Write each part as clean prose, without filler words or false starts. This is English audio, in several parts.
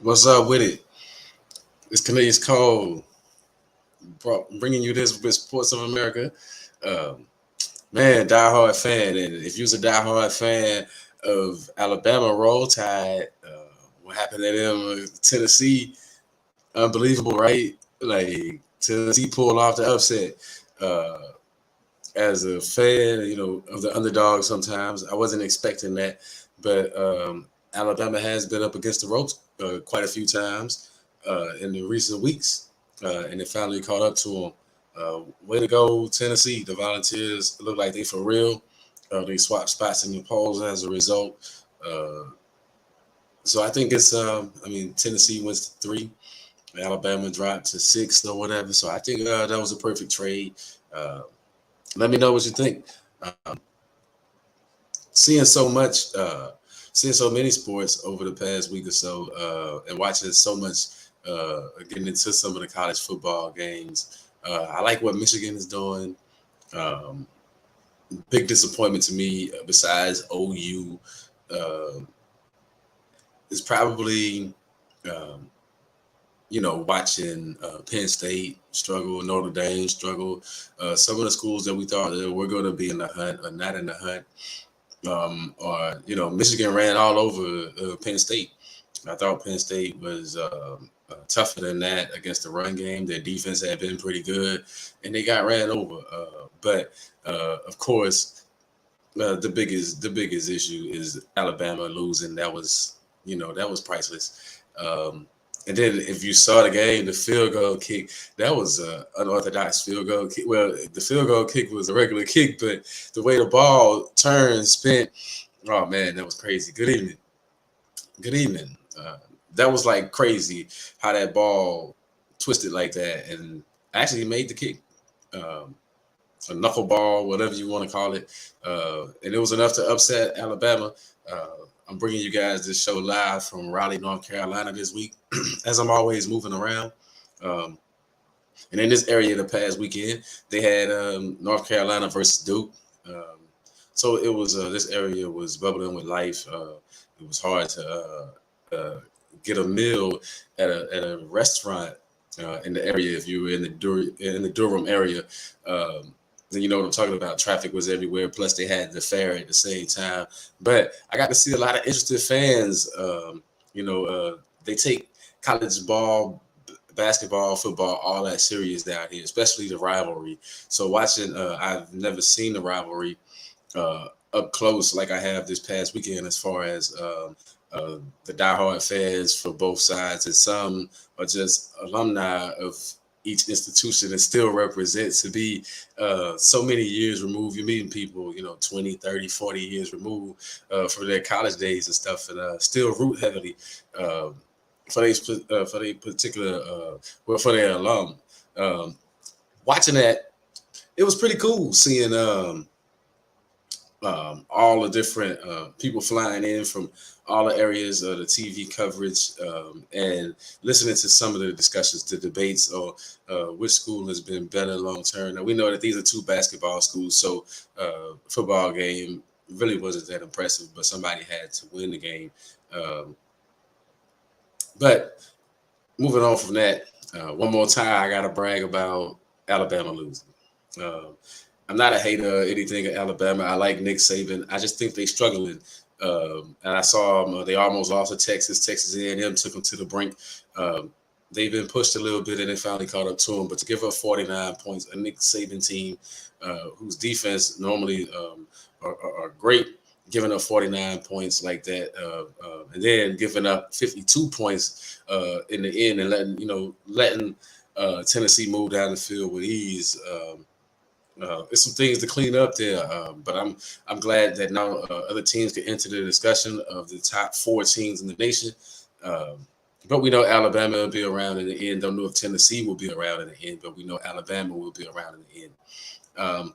What's up with it? It's Canadian Cole bringing you this with Sports of America. Um, man, diehard fan, and if you're a diehard fan of Alabama Roll Tide, what happened to them? Tennessee, unbelievable, right? Like Tennessee pulled off the upset. Uh, as a fan, of the underdog, sometimes I wasn't expecting that, but Alabama has been up against the ropes quite a few times in the recent weeks, and it finally caught up to them. Way to go, Tennessee! The Volunteers look like they for real. They swapped spots in the polls as a result. So I think it's, Tennessee wins to 3, Alabama dropped to 6 or whatever. So I think that was a perfect trade. Uh, Let me know what you think. Um, seeing so much, seeing so many sports over the past week or so, and watching so much, getting into some of the college football games. I like what Michigan is doing. Um, Big disappointment to me, besides OU, uh, is probably um, watching Penn State struggle, Notre Dame struggle, some of the schools that we thought that were going to be in the hunt are not in the hunt. Or Michigan ran all over Penn State. I thought Penn State was tougher than that against the run game. Their defense had been pretty good, and they got ran over. But of course, the biggest issue is Alabama losing. That was priceless. And then if you saw the game, the field goal kick, that was an unorthodox field goal kick. Well, the field goal kick was a regular kick, but the way the ball turned, spent, oh man, that was crazy. Good evening. Good evening. That was like crazy how that ball twisted like that and actually made the kick. Um, a knuckleball, whatever you want to call it. And it was enough to upset Alabama. Uh, I'm bringing you guys this show live from Raleigh, North Carolina this week, as I'm always moving around. Um, and in this area the past weekend, they had North Carolina versus Duke. Um, so it was this area was bubbling with life. It was hard to get a meal at a restaurant in the area if you were in the Durham area. Then you know what I'm talking about. Traffic was everywhere. Plus, they had the fair at the same time. But I got to see a lot of interested fans. They take college ball, basketball, football, all that serious down here, especially the rivalry. So watching, I've never seen the rivalry up close like I have this past weekend, as far as the diehard fans for both sides, and some are just alumni of each institution and still represent to be so many years removed. You're meeting people, 20, 30, 40 years removed from their college days and stuff, and still root heavily uh, for their particular, for their alum. Um, Watching that, it was pretty cool seeing all the different people flying in from all the areas of the TV coverage, and listening to some of the discussions, the debates, or which school has been better long term. Now we know that these are two basketball schools, so football game really wasn't that impressive, but somebody had to win the game. Um, but moving on from that, one more time, I got to brag about Alabama losing. Um, I'm not a hater or anything at Alabama. I like Nick Saban. I just think they struggling. And I saw they almost lost to Texas. Texas A&M took them to the brink. Um, they've been pushed a little bit, and they finally caught up to them. But to give up 49 points, a Nick Saban team whose defense normally are great, giving up 49 points like that, and then giving up 52 points in the end, and letting Tennessee move down the field with ease. There's some things to clean up there, but I'm glad that now other teams can enter the discussion of the top 4 teams in the nation. Um, but we know Alabama will be around in the end. Don't know if Tennessee will be around in the end, but we know Alabama will be around in the end. Um,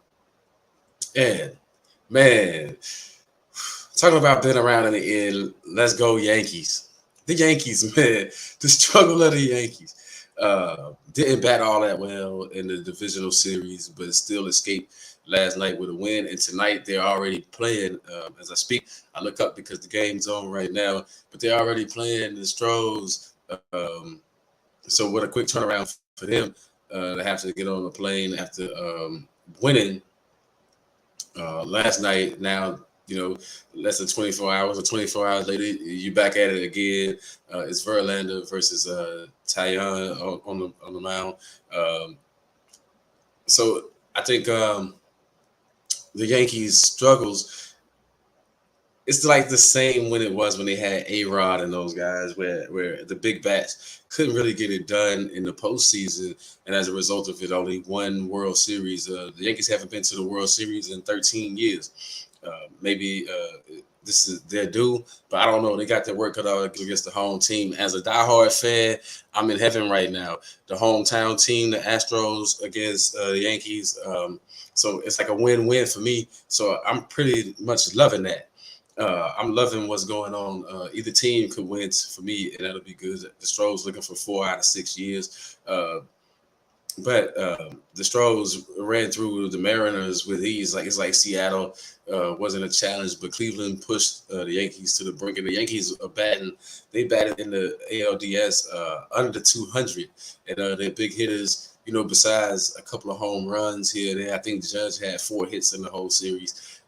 and man, talking about being around in the end, let's go Yankees. The Yankees, man, the struggle of the Yankees. Didn't bat all that well in the divisional series, but still escaped last night with a win. And tonight they're already playing. As I speak, I look up because the game's on right now, but they're already playing the Stros Um, so with a quick turnaround for them, to have to get on the plane after winning last night. Now, less than 24 hours or 24 hours later, you back at it again. It's Verlander versus Tyon on the mound. Um, so I think the Yankees struggles. It's like the same when it was when they had A-Rod and those guys, where the big bats couldn't really get it done in the postseason, and as a result of it, only one World Series. The Yankees haven't been to the World Series in 13 years. Maybe this is their due, but I don't know. They got their work cut out against the home team. As a diehard fan, I'm in heaven right now. The hometown team, the Astros against the Yankees. So it's like a win-win for me. So I'm pretty much loving that. I'm loving what's going on. Either team could win for me, and that'll be good. The Stros looking for 4 out of 6 years. But the Stros ran through the Mariners with ease. Like it's like Seattle wasn't a challenge, but Cleveland pushed the Yankees to the brink. And the Yankees are batting. They batted in the ALDS under 200, and they're big hitters. Besides a couple of home runs here and there, I think Judge had 4 hits in the whole series.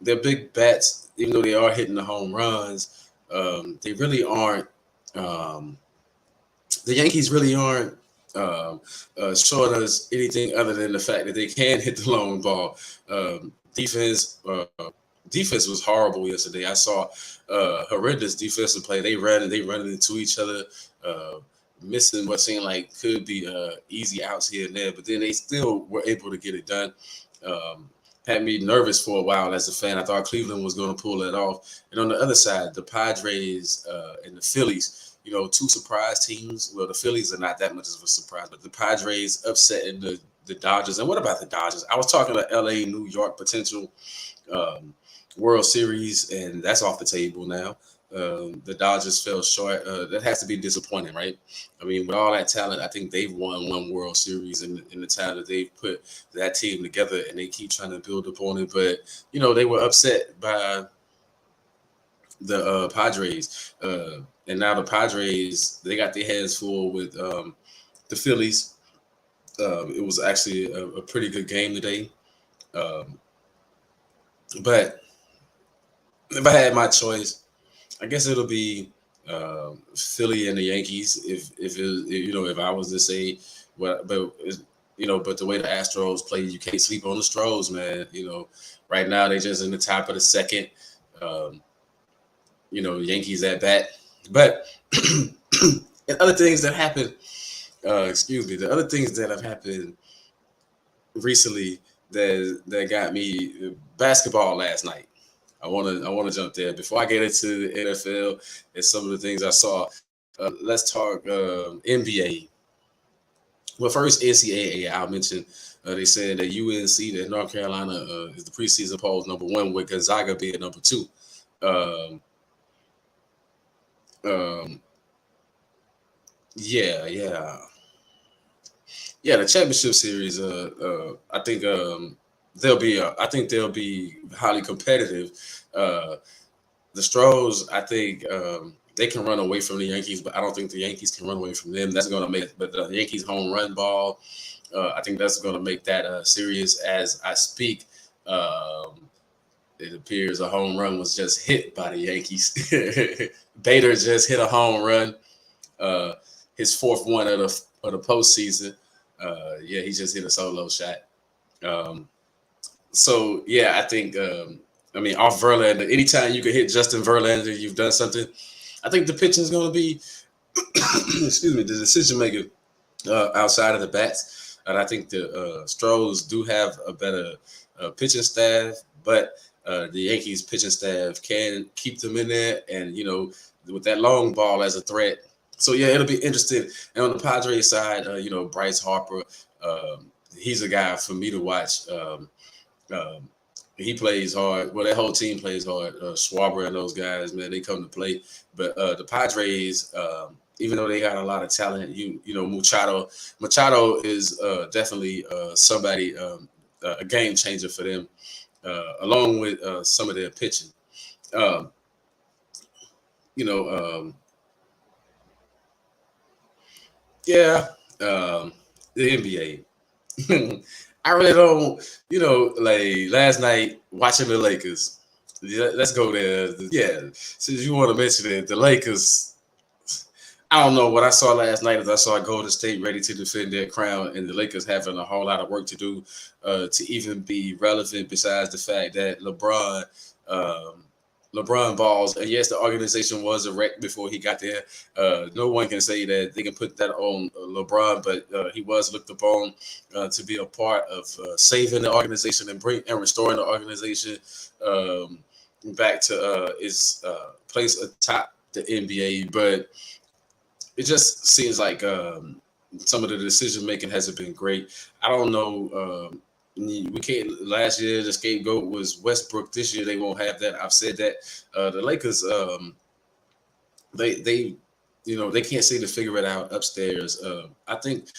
They're big bats, even though they are hitting the home runs. They really aren't. The Yankees really aren't showing us anything other than the fact that they can hit the long ball. Defense was horrible yesterday. I saw horrendous defensive play. They run into each other, missing what seemed like could be easy outs here and there, but then they still were able to get it done. Had me nervous for a while as a fan. I thought Cleveland was going to pull it off. And on the other side, the Padres and the Phillies, 2 surprise teams. Well, the Phillies are not that much of a surprise, but the Padres upsetting the Dodgers. And what about the Dodgers? I was talking to LA, New York potential World Series, and that's off the table now. The Dodgers fell short. That has to be disappointing, right? I mean, with all that talent, I think they've won 1 World Series in the time that they've put that team together, and they keep trying to build upon it. But they were upset by the Padres, and now the Padres, they got their hands full with the Phillies. It was actually a pretty good game today. But if I had my choice, I guess it'll be Philly and the Yankees. If I was to say what, but the way the Astros play, you can't sleep on the Stros, man. Right now they're just in the top of the second. Yankees at bat, but and other things that happened. The other things that have happened recently that got me basketball last night. I want to jump there before I get into the NFL and some of the things I saw. Let's talk NBA. Well, first NCAA. I'll mention they said that UNC, that North Carolina, is the preseason polls #1, with Gonzaga being #2. Yeah. The championship series. I think they'll be highly competitive. The Stros, I think they can run away from the Yankees, but I don't think the Yankees can run away from them. That's going to make it. But the Yankees home run ball, I think that's going to make that series as I speak. It appears a home run was just hit by the Yankees. Bader just hit a home run, his 4th one of the postseason. He just hit a solo shot. I think off Verlander, anytime you can hit Justin Verlander, you've done something. I think the pitching is going to be, the decision maker outside of the bats, and I think the Stros do have a better pitching staff, but the Yankees pitching staff can keep them in there, and with that long ball as a threat. So it'll be interesting. And on the Padres side, Bryce Harper, he's a guy for me to watch. He plays hard. Well, that whole team plays hard. Schwarber and those guys, man, they come to play. But the Padres, even though they got a lot of talent, Machado is definitely somebody, a game changer for them, along with some of their pitching. Yeah, the NBA. I really don't, like last night watching the Lakers. Yeah, let's go there. Yeah, since you want to mention it, the Lakers. I don't know what I saw last night. Is I saw Golden State ready to defend their crown, and the Lakers having a whole lot of work to do to even be relevant. Besides the fact that um, LeBron balls, and yes, the organization was a wreck before he got there. No one can say that they can put that on LeBron, but he was looked upon to be a part of saving the organization and restoring the organization um, back to its place atop the NBA. But it just seems like some of the decision making hasn't been great. I don't know. We can't. Last year the scapegoat was Westbrook. This year they won't have that. I've said that. The Lakers, they they can't seem to figure it out upstairs. I think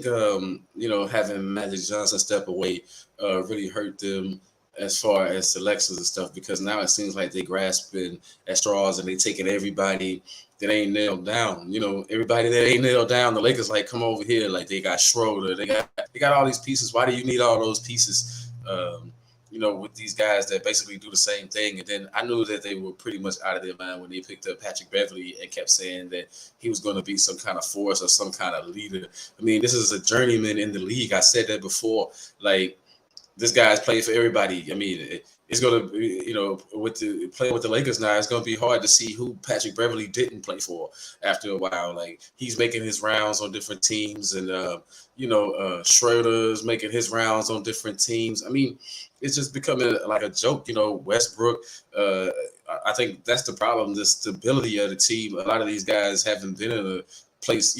having Magic Johnson step away really hurt them as far as selections and stuff because now it seems like they grasping at straws and they taking everybody that ain't nailed down. Everybody that ain't nailed down, the Lakers like come over here. Like they got Schroeder, they got all these pieces. Why do you need all those pieces? With these guys that basically do the same thing. And then I knew that they were pretty much out of their mind when they picked up Patrick Beverly and kept saying that he was going to be some kind of force or some kind of leader. I mean, this is a journeyman in the league. I said that before. Like, this guy's played for everybody. I mean, it's going to be, with the playing with the Lakers now, it's going to be hard to see who Patrick Beverly didn't play for after a while. Like he's making his rounds on different teams, and Schroeder's making his rounds on different teams. I mean, it's just becoming like a joke. Westbrook. I think that's the problem. The stability of the team. A lot of these guys haven't been in a place.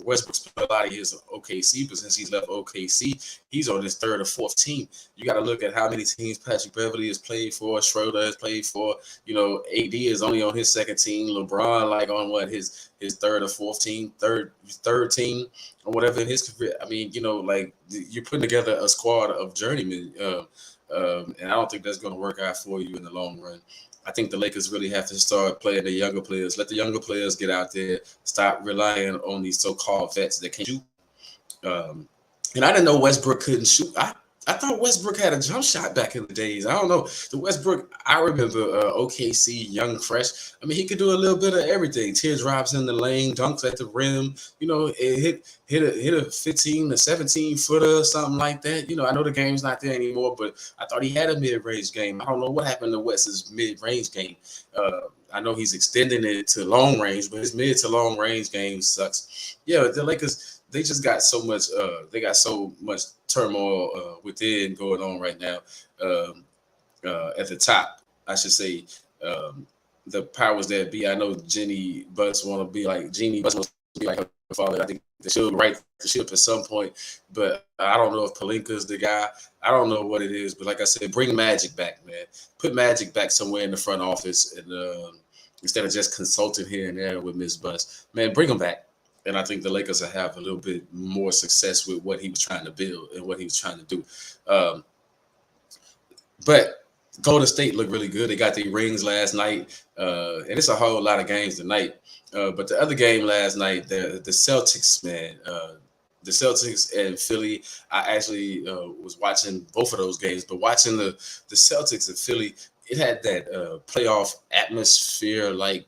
Westbrook spent a lot of his OKC, but since he's left OKC, he's on his third or fourth team. You got to look at how many teams Patrick Beverly has played for, Schroeder has played for. AD is only on his second team. LeBron, like on what his third or fourth team, third team, or whatever in his career. I mean, like you're putting together a squad of journeymen, and I don't think that's going to work out for you in the long run. I think the Lakers really have to start playing the younger players. Let the younger players get out there. Stop relying on these so-called vets that can shoot. Um, and I didn't know Westbrook couldn't shoot. I thought Westbrook had a jump shot back in the days. I don't know. The Westbrook, I remember OKC, young, fresh. I mean, he could do a little bit of everything. Teardrops in the lane, dunks at the rim. It hit a 15 to 17 footer, something like that. I know the game's not there anymore, but I thought he had a mid range game. I don't know what happened to West's mid range game. I know he's extending it to long range, but his mid to long range game sucks. Yeah, the Lakers, they just got so much. They got so much turmoil within going on right now. At the top, I should say, the powers that be. I know Jeannie Buss want to be like her father. I think they should right the ship at some point, but I don't know if Palinka's the guy. I don't know what it is, but like I said, bring Magic back, man. Put Magic back somewhere in the front office, and instead of just consulting here and there with Miss Buss, man, bring him back. And I think the Lakers will have a little bit more success with what he was trying to build and what he was trying to do. Um, but Golden State looked really good. They got their rings last night, and it's a whole lot of games tonight. But the other game last night, the Celtics, man, the Celtics and Philly. I actually was watching both of those games, but watching the Celtics and Philly, it had that playoff atmosphere like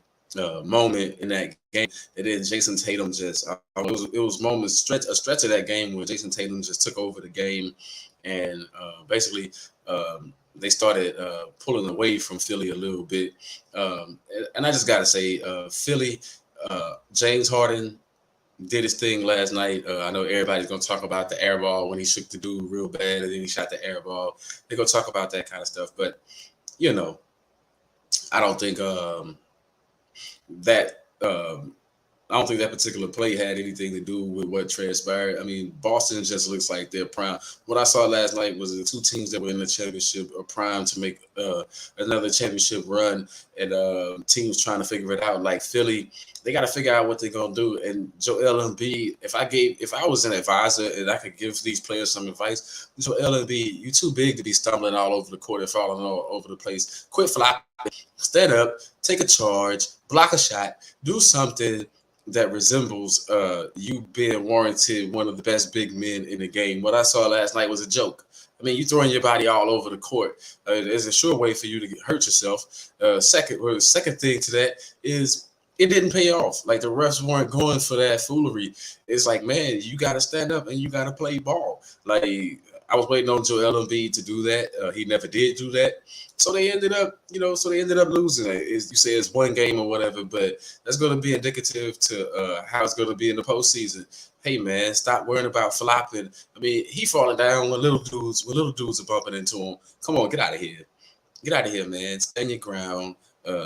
moment in that game. And then Jason Tatum just it was moments a stretch of that game where Jason Tatum just took over the game and basically they started pulling away from Philly a little bit. And I just got to say, Philly, James Harden did his thing last night. I know everybody's going to talk about the air ball when he shook the dude real bad and then he shot the air ball. They're going to talk about that kind of stuff. But, I don't think that I don't think that particular play had anything to do with what transpired. I mean, Boston just looks like they're prime. What I saw last night was the two teams that were in the championship are prime to make another championship run, and teams trying to figure it out. Like Philly, they got to figure out what they're gonna do. And Joel Embiid, if I was an advisor and I could give these players some advice, Joel Embiid, you too big to be stumbling all over the court and falling all over the place. Quit flopping, stand up, take a charge, block a shot, do something. that resembles you being warranted one of the best big men in the game. What I saw last night was a joke. I mean, you throwing your body all over the court. There's a sure way for you to hurt yourself. Second thing to that is it didn't pay off. Like the refs weren't going for that foolery. It's like, man, you got to stand up and you got to play ball. Like I was waiting on Joel Embiid to do that. He never did do that. So they ended up, losing it. You say it's one game or whatever, but that's going to be indicative to how it's going to be in the postseason. Hey man, stop worrying about flopping. I mean, he falling down when little dudes are bumping into him. Come on, get out of here. Get out of here, man. Stand your ground.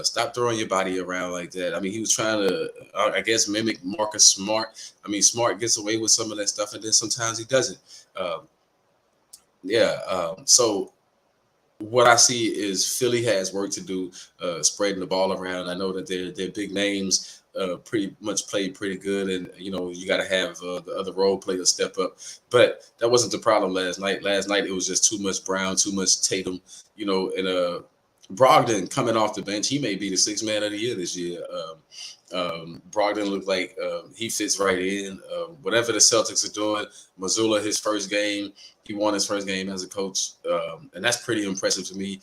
Stop throwing your body around like that. I mean, he was trying to, I guess, mimic Marcus Smart. I mean, Smart gets away with some of that stuff, and then sometimes he doesn't. So what I see is Philly has work to do, spreading the ball around. I know that their big names pretty much played pretty good, and you got to have the other role players step up. But that wasn't the problem last night. Last night it was just too much Brown, too much Tatum, and Brogdon coming off the bench. He may be the sixth man of the year this year. Brogdon looked like he fits right in. Whatever the Celtics are doing, Mazzulla, his first game, he won his first game as a coach, and that's pretty impressive to me.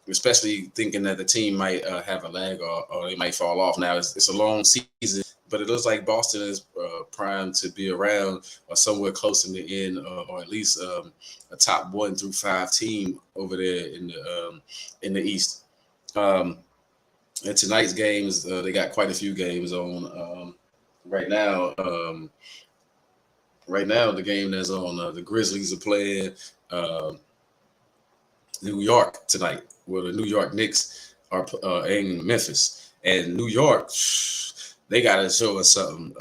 Especially thinking that the team might have a lag or they might fall off. Now it's a long season, but it looks like Boston is primed to be around or somewhere close in the end, or at least a top 1 through 5 team over there in the East. And tonight's games, they got quite a few games on right now. Right now, the game that's on, the Grizzlies are playing New York tonight. Well, the New York Knicks are in Memphis, and New York, they got to show us something.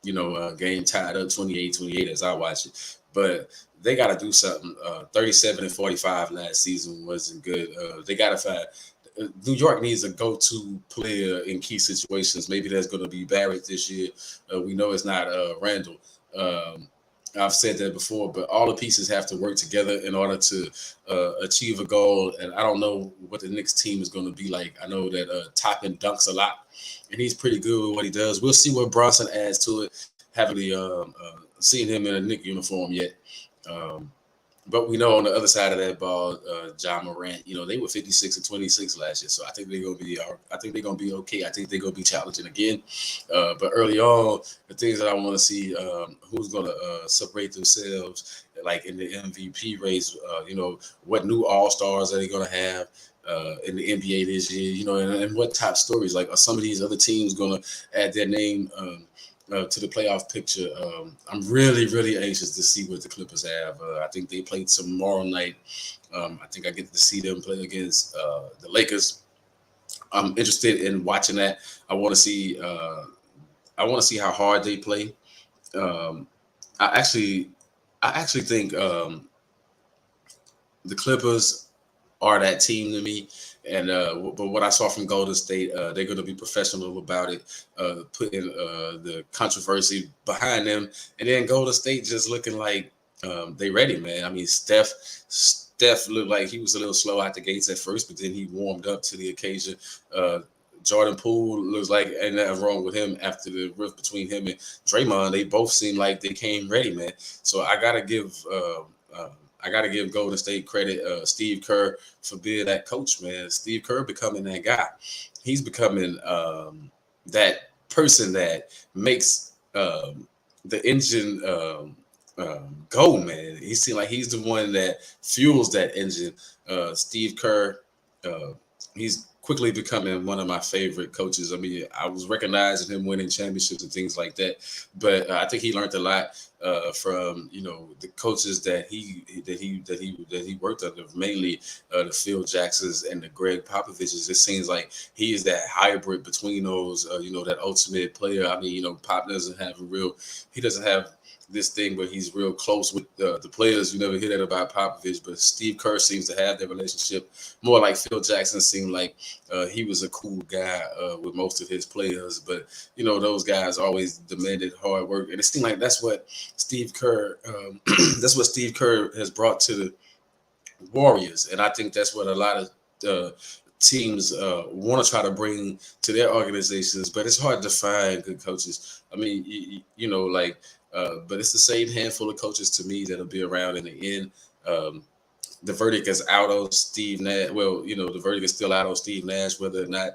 Game tied up 28-28 as I watch it, but they got to do something. 37-45 last season wasn't good. They got to find. New York needs a go-to player in key situations. Maybe that's going to be Barrett this year. We know it's not Randall. I've said that before, but all the pieces have to work together in order to achieve a goal. And I don't know what the Knicks team is going to be like. I know that Toppin dunks a lot, and he's pretty good with what he does. We'll see what Bronson adds to it. Haven't really seen him in a Knicks uniform yet. But we know on the other side of that ball, John Morant, they were 56-26 last year. So I think they're gonna be. I think they're gonna be okay. I think they're gonna be challenging again. But early on, the things that I want to see, who's gonna separate themselves, like in the MVP race. What new All Stars are they gonna have in the NBA this year? And what top stories? Like, are some of these other teams gonna add their name? To the playoff picture. I'm really, really anxious to see what the Clippers have. I think they play tomorrow night. I think I get to see them play against the Lakers. I'm interested in watching that. I want to see how hard they play. I actually think the Clippers are that team to me. And but what I saw from Golden State, they're going to be professional about it, putting the controversy behind them, and then Golden State just looking like they ready, man. I mean, Steph looked like he was a little slow out the gates at first, but then he warmed up to the occasion. Jordan Poole looks like ain't nothing wrong with him after the rift between him and Draymond. They both seem like they came ready, man. So I gotta give Golden State credit, Steve Kerr, for being that coach, man. Steve Kerr becoming that guy. He's becoming that person that makes the engine go, man. He seems like he's the one that fuels that engine. Steve Kerr, he's quickly becoming one of my favorite coaches. I mean, I was recognizing him winning championships and things like that, but I think he learned a lot from the coaches that he worked under, mainly the Phil Jacksons and the Greg Popoviches. It seems like he is that hybrid between those, that ultimate player. I mean, Pop doesn't have he doesn't have this thing where he's real close with the players. You never hear that about Popovich, but Steve Kerr seems to have that relationship more like Phil Jackson seemed like he was a cool guy with most of his players, but those guys always demanded hard work, and it seemed like that's what Steve Kerr has brought to the Warriors, and I think that's what a lot of teams want to try to bring to their organizations, but it's hard to find good coaches. I mean, like, but it's the same handful of coaches to me that'll be around in the end. Um, the verdict is out on Steve Nash. Well, the verdict is still out on Steve Nash, whether or not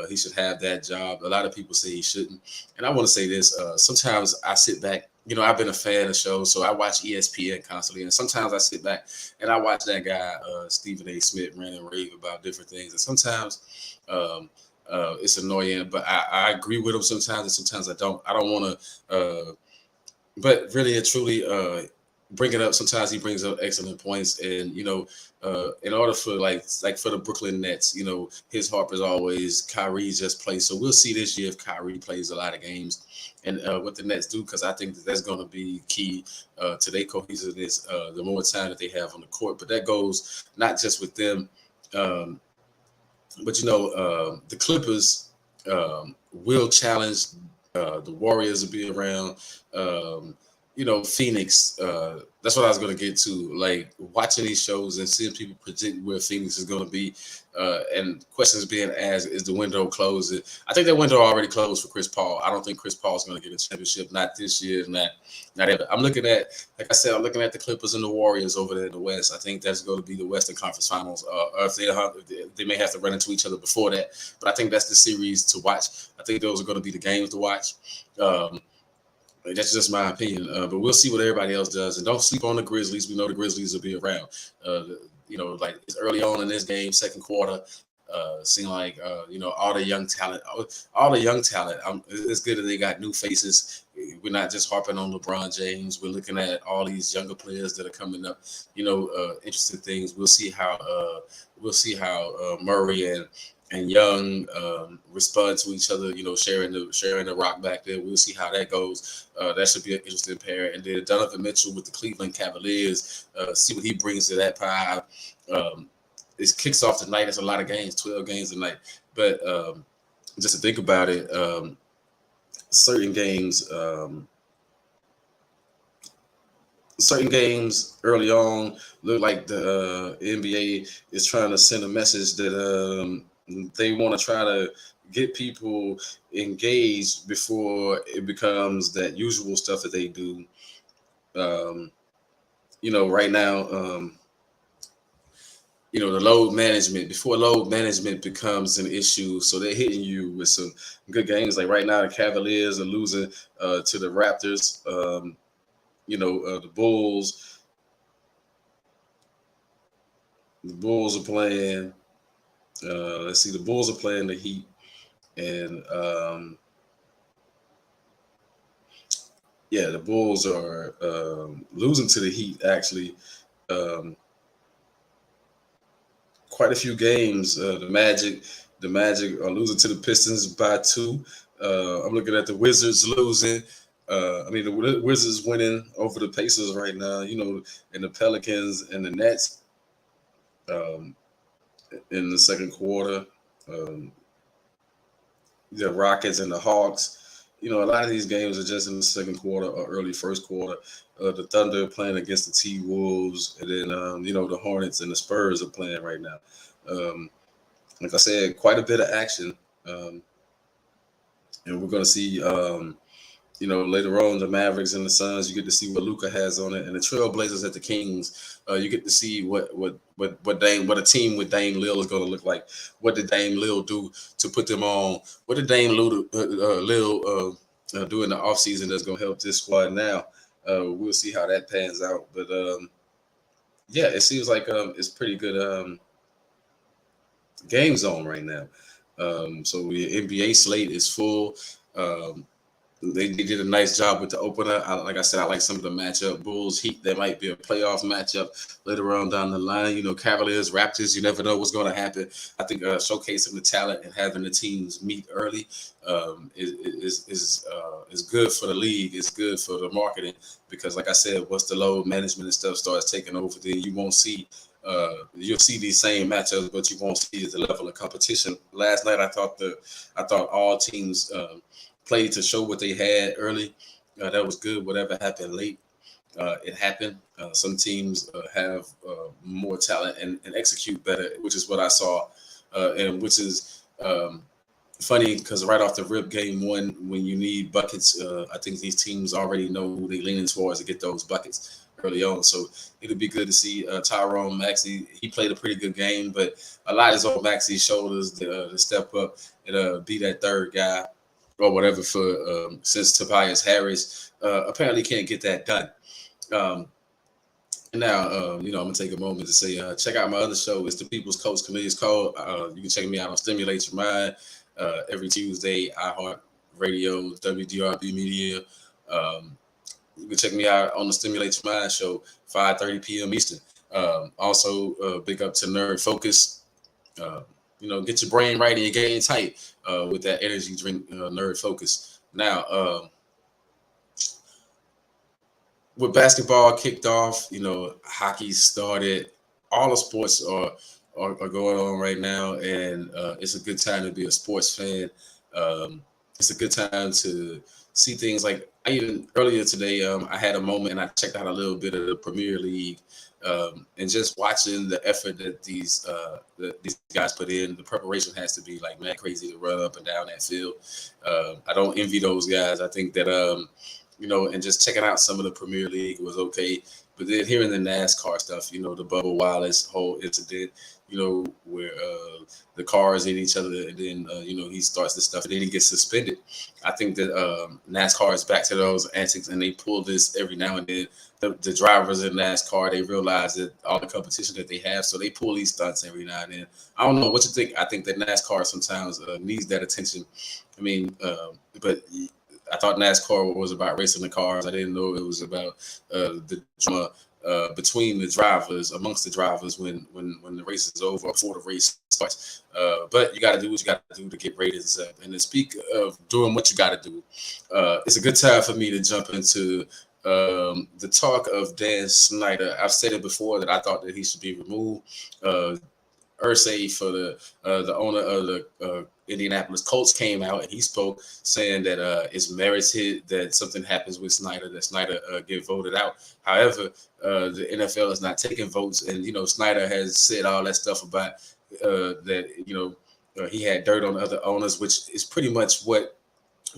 he should have that job. A lot of people say he shouldn't. And I want to say this. Sometimes I sit back. I've been a fan of shows, so I watch ESPN constantly. And sometimes I sit back and I watch that guy, Stephen A. Smith, rant and rave about different things. And sometimes it's annoying, but I agree with him sometimes, and sometimes I don't. I don't want to, but really and truly, bring it up. Sometimes he brings up excellent points, and in order for like for the Brooklyn Nets, his harp is always Kyrie just plays. So we'll see this year if Kyrie plays a lot of games, and what the Nets do, because I think that's going to be key to their cohesiveness. The more time that they have on the court, but that goes not just with them, but the Clippers will challenge. The Warriors will be around. Phoenix. That's what I was going to get to. Like watching these shows and seeing people predict where Phoenix is going to be, and questions being asked: is the window closed? I think that window already closed for Chris Paul. I don't think Chris Paul is going to get a championship. Not this year. Not ever. I'm looking at, like I said, I'm looking at the Clippers and the Warriors over there in the West. I think that's going to be the Western Conference Finals. Or if they may have to run into each other before that, but I think that's the series to watch. I think those are going to be the games to watch. That's just my opinion, but we'll see what everybody else does. And don't sleep on the Grizzlies. We know the Grizzlies will be around. Like it's early on in this game, second quarter. Seem like all the young talent, it's good that they got new faces. We're not just harping on LeBron James. We're looking at all these younger players that are coming up. Interesting things. We'll see how Murray and Young respond to each other, sharing the rock back there. We'll see how that goes. That should be an interesting pair. And then Donovan Mitchell with the Cleveland Cavaliers, see what he brings to that pie. It kicks off tonight. It's a lot of games, 12 games a night. But just to think about it, certain games early on look like the NBA is trying to send a message that they want to try to get people engaged before it becomes that usual stuff that they do. Right now, the load management, before load management becomes an issue. So they're hitting you with some good games. Like right now, the Cavaliers are losing to the Raptors. The Bulls. The Bulls are playing. Let's see. The Bulls are playing the Heat, and the Bulls are losing to the Heat. Actually, quite a few games. The Magic are losing to the Pistons by 2. I'm looking at the Wizards losing. The Wizards winning over the Pacers right now. And the Pelicans and the Nets. In the second quarter, the Rockets and the Hawks. A lot of these games are just in the second quarter or early first quarter. The Thunder playing against the T-Wolves, and then the Hornets and the Spurs are playing right now. Like I said, quite a bit of action, and we're going to see. Later on, the Mavericks and the Suns, you get to see what Luka has on it, and the Trailblazers at the Kings, you get to see what a team with Dame Lillard is going to look like. What did Dame Lillard do to put them on? What did Dame Lillard do in the offseason that's going to help this squad now? We'll see how that pans out, but it seems like it's pretty good game zone right now. So the NBA slate is full. They did a nice job with the opener. Like I said, I like some of the matchup. Bulls, Heat, that might be a playoff matchup later on down the line. Cavaliers, Raptors, you never know what's going to happen. I think showcasing the talent and having the teams meet early is good for the league. It's good for the marketing because, like I said, once the load management and stuff starts taking over, then you won't see you'll see these same matchups, but you won't see the level of competition. Last night, I thought all teams played to show what they had early. That was good. Whatever happened late, it happened. Some teams have more talent and execute better, which is what I saw and which is funny because right off the rip, game one, when you need buckets, I think these teams already know who they leaning towards to get those buckets early on. So it'll be good to see Tyrone Maxey. He played a pretty good game, but a lot is on Maxey's shoulders to step up and be that third guy or whatever for since Tobias Harris apparently can't get that done. Um, Now, I'm gonna take a moment to say, check out my other show. It's the People's Coach Committee's Call. You can check me out on Stimulate Your Mind every Tuesday. iHeart Radio, WDRB Media. You can check me out on the Stimulate Your Mind show, 5:30 p.m. Eastern. Also, big up to Nerd Focus. Get your brain right and your game tight with that energy drink, Nerd Focus. Now, with basketball kicked off, hockey started. All the sports are going on right now, and it's a good time to be a sports fan. It's a good time to see things like earlier today. I had a moment and I checked out a little bit of the Premier League, and just watching the effort that these guys put in. The preparation has to be like mad crazy to run up and down that field. I don't envy those guys. I think that and just checking out some of the Premier League was okay. But then hearing the NASCAR stuff, the Bubba Wallace whole incident, where the cars hit each other, and then he starts this stuff, and then he gets suspended. I think that NASCAR is back to those antics, and they pull this every now and then. The drivers in NASCAR, they realize that all the competition that they have, so they pull these stunts every now and then. I don't know what you think. I think that NASCAR sometimes needs that attention. I mean, but I thought NASCAR was about racing the cars. I didn't know it was about the drama between the drivers, amongst the drivers when the race is over, before the race starts. But you got to do what you got to do to get ratings up. And to speak of doing what you got to do, it's a good time for me to jump into the talk of Dan Snyder. I've said it before that I thought that he should be removed. Irsay, for the owner of the Indianapolis Colts, came out and he spoke saying that it's merited that something happens with Snyder, that Snyder get voted out. However, the NFL is not taking votes, and Snyder has said all that stuff about that he had dirt on other owners, which is pretty much what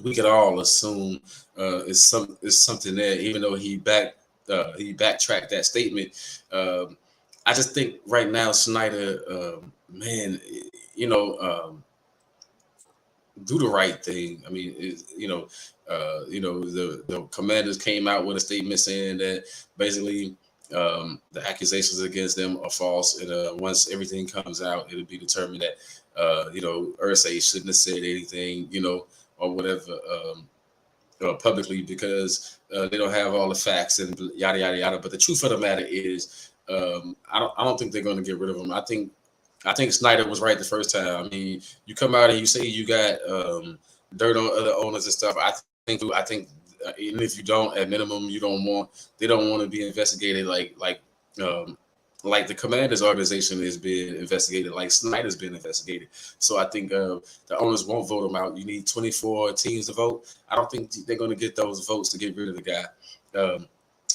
we could all assume is something there. Even though he backtracked that statement. I just think right now Snyder, do the right thing. I mean, the Commanders came out with a statement saying that basically the accusations against them are false, and once everything comes out, it'll be determined that Irsay shouldn't have said anything, or whatever publicly because they don't have all the facts and yada yada yada. But the truth of the matter is, I don't think they're going to get rid of him. I think Snyder was right the first time. I mean, you come out and you say you got dirt on other owners and stuff. I think even if you don't, at minimum, they don't want to be investigated like the Commanders organization is being investigated, like Snyder's been investigated. So I think the owners won't vote him out. You need 24 teams to vote. I don't think they're going to get those votes to get rid of the guy.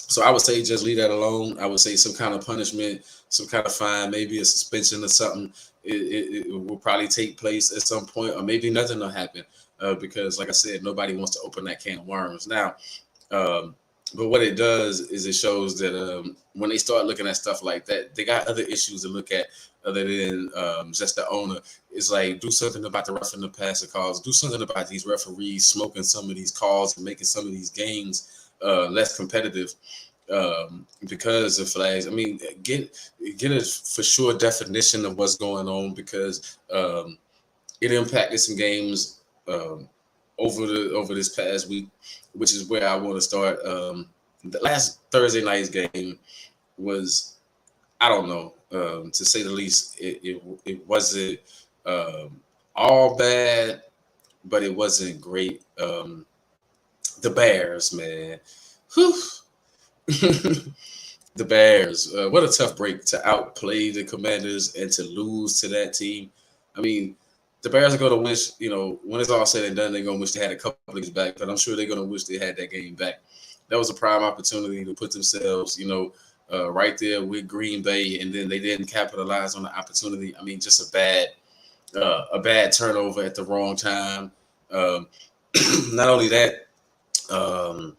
So I would say just leave that alone. I would say some kind of punishment, some kind of fine, maybe a suspension or something. It will probably take place at some point, or maybe nothing will happen because, like I said, nobody wants to open that can of worms. Now, but what it does is it shows that when they start looking at stuff like that, they got other issues to look at other than just the owner. It's like, do something about the roughing the passer calls. Do something about these referees smoking some of these calls and making some of these games less competitive because of flags. I mean, get a for sure definition of what's going on because it impacted some games over this past week, which is where I want to start. The last Thursday night's game was, I don't know, to say the least, it wasn't all bad, but it wasn't great. The Bears, man. Whew. The Bears. What a tough break to outplay the Commanders and to lose to that team. I mean, the Bears are going to wish, when it's all said and done, they're going to wish they had a couple of games back, but I'm sure they're going to wish they had that game back. That was a prime opportunity to put themselves, right there with Green Bay, and then they didn't capitalize on the opportunity. I mean, just a bad a bad turnover at the wrong time. Um, not only that, um,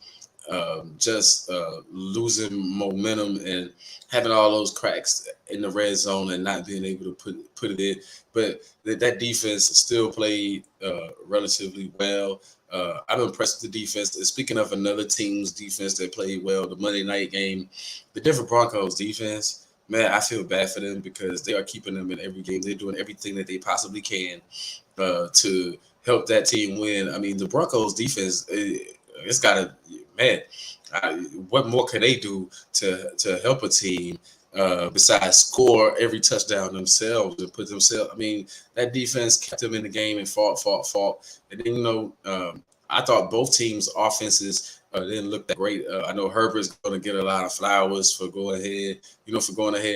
just losing momentum and having all those cracks in the red zone and not being able to put it in. But that defense still played relatively well. I'm impressed with the defense. And speaking of another team's defense that played well, the Monday night game, the Denver Broncos defense. Man, I feel bad for them because they are keeping them in every game. They're doing everything that they possibly can to help that team win. I mean, the Broncos defense, it's got to, man, what more can they do to help a team besides score every touchdown themselves and put themselves? I mean, that defense kept them in the game and fought. And then, I thought both teams' offenses didn't look that great. I know Herbert's going to get a lot of flowers for going ahead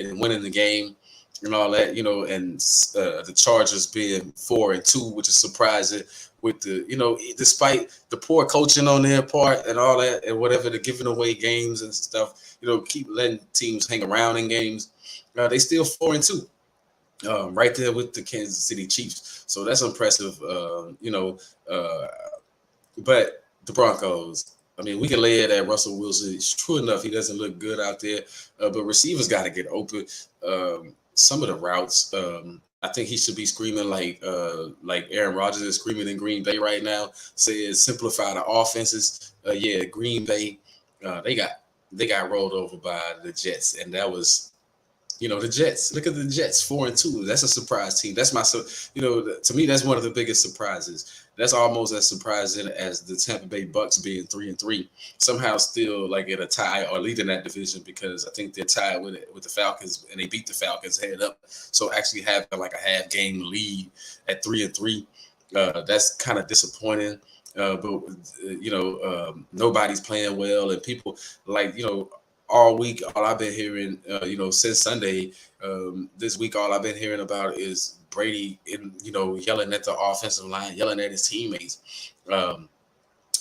and winning the game and all that, and the Chargers being 4-2, which is surprising with despite the poor coaching on their part and all that, and whatever, the giving away games and stuff, keep letting teams hang around in games. They still 4-2, right there with the Kansas City Chiefs. So that's impressive, but the Broncos, I mean, we can lay it at Russell Wilson. It's true enough, he doesn't look good out there, but receivers got to get open. Some of the routes, I think he should be screaming like Aaron Rodgers is screaming in Green Bay right now. Says simplify the offenses. Green Bay, they got rolled over by the Jets, and that was. The Jets. Look at the Jets, 4-2. That's a surprise team. That's to me, that's one of the biggest surprises. That's almost as surprising as the Tampa Bay Bucks being 3-3. Somehow, still like in a tie or leading that division because I think they're tied with the Falcons and they beat the Falcons head up. So actually having like a half game lead at 3-3, that's kind of disappointing. But nobody's playing well, and people all week, all I've been hearing, since Sunday, this week, all I've been hearing about is Brady, yelling at the offensive line, yelling at his teammates. It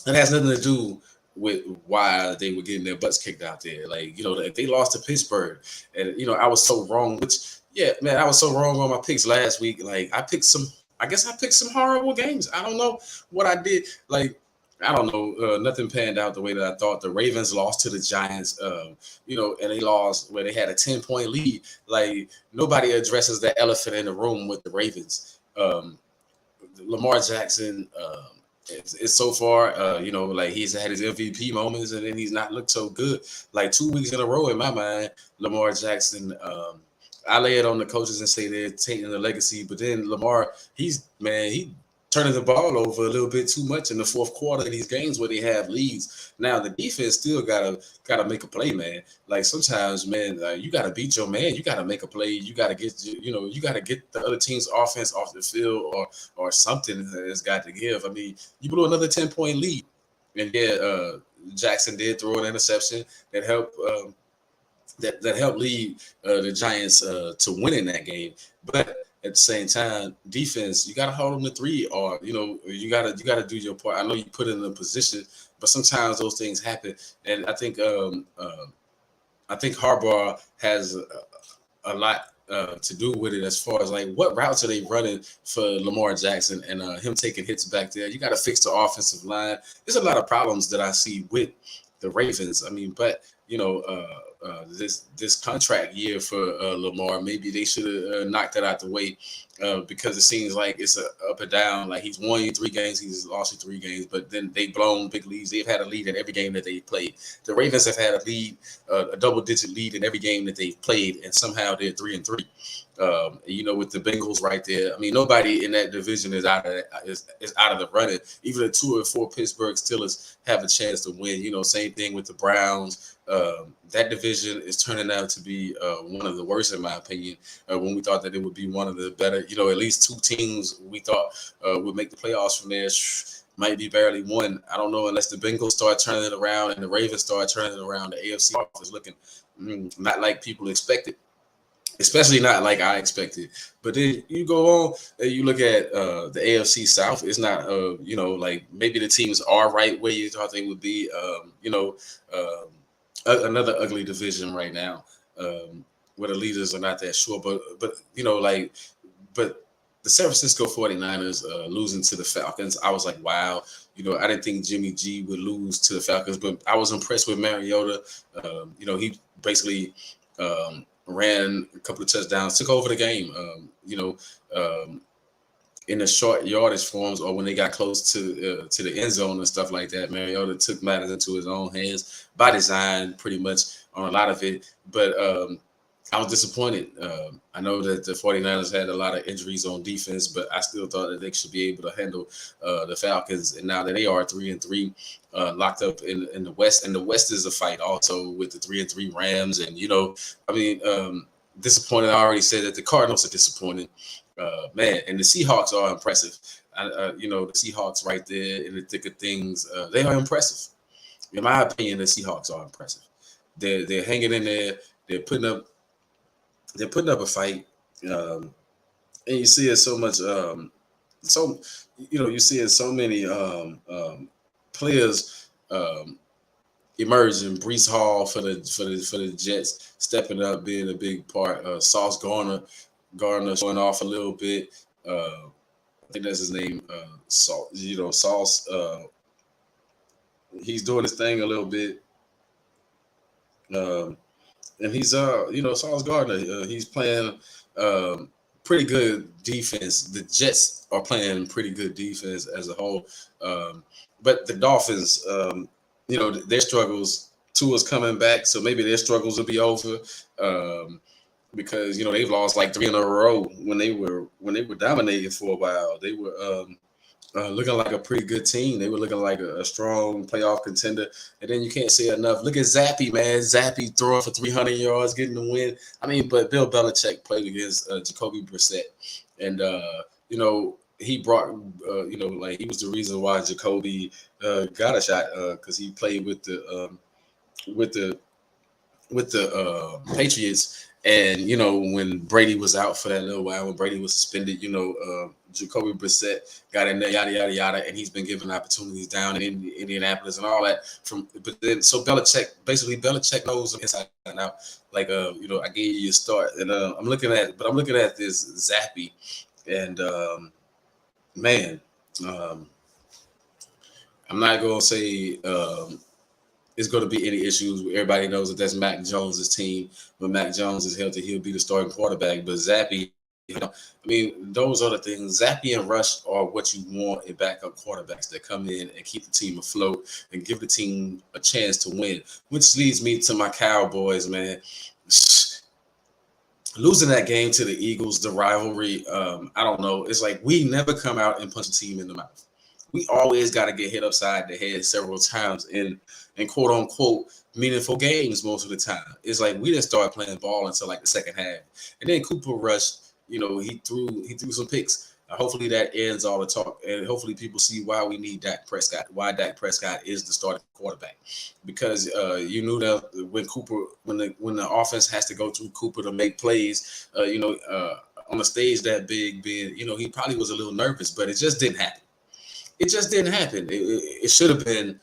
has nothing to do with why they were getting their butts kicked out there. Like, if they lost to Pittsburgh, and I was so wrong. I was so wrong on my picks last week. Like, I picked some horrible games. I don't know what I did. Like, I don't know. Nothing panned out the way that I thought. The Ravens lost to the Giants, and they lost where they had a 10-point lead. Like, nobody addresses that elephant in the room with the Ravens. Lamar Jackson is so far, he's had his MVP moments, and then he's not looked so good. Like 2 weeks in a row, in my mind, Lamar Jackson. I lay it on the coaches and say they're taking the legacy, but then Lamar, he turning the ball over a little bit too much in the fourth quarter of these games where they have leads. Now the defense still gotta make a play, man. Like sometimes, man, you gotta beat your man. You gotta make a play. You gotta get you gotta get the other team's offense off the field or something has got to give. I mean, you blew another 10-point lead, and Jackson did throw an interception that helped. That helped lead the Giants to winning that game, but at the same time, defense, you got to hold them to 3, or you got to do your part. I know you put it in a position, but sometimes those things happen, and I think Harbaugh has a lot to do with it as far as like what routes are they running for Lamar Jackson and him taking hits back there. You got to fix the offensive line. There's a lot of problems that I see with the Ravens. I mean, but this contract year for Lamar, maybe they should have knocked that out the way because it seems like it's up and down. Like he's won you 3 games, he's lost you 3 games, but then they've blown big leads. They've had a lead in every game that they played. The Ravens have had a lead, a double-digit lead in every game that they've played, and somehow they're 3-3. With the Bengals right there. I mean, nobody in that division is out of the running. Even the 2 or 4 Pittsburgh Steelers have a chance to win. Same thing with the Browns. That division is turning out to be one of the worst, in my opinion. When we thought that it would be one of the better, at least 2 teams we thought would make the playoffs from there. Might be barely one. I don't know, unless the Bengals start turning it around and the Ravens start turning it around. The AFC is looking not like people expected. Especially not like I expected. But then you go on and you look at the AFC South. It's not, like maybe the teams are right where you thought they would be. Another ugly division right now where the leaders are not that sure. But the San Francisco 49ers losing to the Falcons, I was like, wow. I didn't think Jimmy G would lose to the Falcons, but I was impressed with Mariota. He basically ran a couple of touchdowns, took over the game. In the short yardage forms or when they got close to the end zone and stuff like that, Mariota took matters into his own hands by design, pretty much on a lot of it. But I was disappointed. I know that the 49ers had a lot of injuries on defense, but I still thought that they should be able to handle the Falcons. And now that they are 3-3, locked up in the West, and the West is a fight also with the 3-3 Rams. And disappointed. I already said that the Cardinals are disappointing. Man, and the Seahawks are impressive. The Seahawks right there in the thick of things, they are impressive. In my opinion, the Seahawks are impressive. They're hanging in there. They're putting up a fight. And you see it so much. You see it so many players emerging. Brees Hall for the Jets stepping up, being a big part. Sauce Gardner showing off a little bit. I think that's his name. Sauce. He's doing his thing a little bit. And he's Sauce Gardner. He's playing pretty good defense. The Jets are playing pretty good defense as a whole. But the Dolphins, their struggles. Tua's coming back, so maybe their struggles will be over. Because they've lost like 3 in a row when they were dominating for a while. They were looking like a pretty good team. They were looking like a strong playoff contender. And then you can't say enough. Look at Zappy, man. Zappy throwing for 300 yards, getting the win. But Bill Belichick played against Jacoby Brissett, and he brought he was the reason why Jacoby got a shot because he played with the Patriots. And when Brady was out for that little while, when Brady was suspended, Jacoby Brissett got in there, yada yada yada, and he's been given opportunities down in Indianapolis and all that. So Belichick knows him inside and out. Like I gave you a start, and I'm looking at this Zappy, and man, I'm not gonna say it's going to be any issues. Everybody knows that that's Mac Jones' team. When Mac Jones is healthy, he'll be the starting quarterback. But Zappy, those are the things. Zappy and Rush are what you want in backup quarterbacks that come in and keep the team afloat and give the team a chance to win. Which leads me to my Cowboys, man. Losing that game to the Eagles, the rivalry, I don't know. It's like we never come out and punch a team in the mouth. We always got to get hit upside the head several times in quote unquote meaningful games most of the time. It's like we didn't start playing ball until like the second half. And then Cooper Rush, he threw some picks. Hopefully that ends all the talk. And hopefully people see why we need Dak Prescott, why Dak Prescott is the starting quarterback. Because you knew that when the offense has to go through Cooper to make plays, on a stage that big, he probably was a little nervous, but it just didn't happen. It just didn't happen. It should have been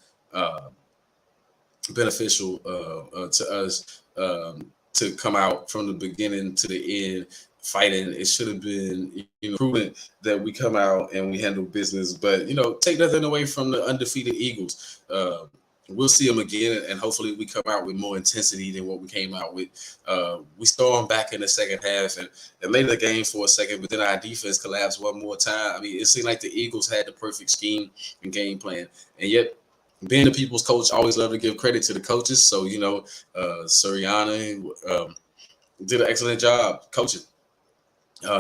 beneficial to us to come out from the beginning to the end fighting. It should have been prudent that we come out and we handle business. But take nothing away from the undefeated Eagles. We'll see them again, and hopefully we come out with more intensity than what we came out with. We stormed back in the second half and made the game for a second, but then our defense collapsed one more time. It seemed like the Eagles had the perfect scheme and game plan, and yet being the people's coach, I always love to give credit to the coaches. So Sirianni did an excellent job coaching.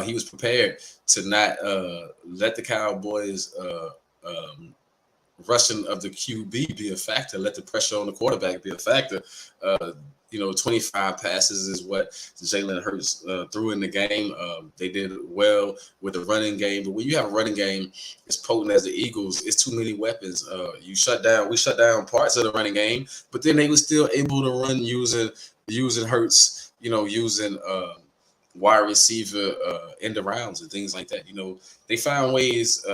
He was prepared to not let the Cowboys rushing of the QB be a factor. Let the pressure on the quarterback be a factor. 25 passes is what Jalen Hurts threw in the game. They did well with the running game. But when you have a running game as potent as the Eagles, it's too many weapons. We shut down parts of the running game, but then they were still able to run using Hurts, using wide receiver end arounds and things like that. They found ways,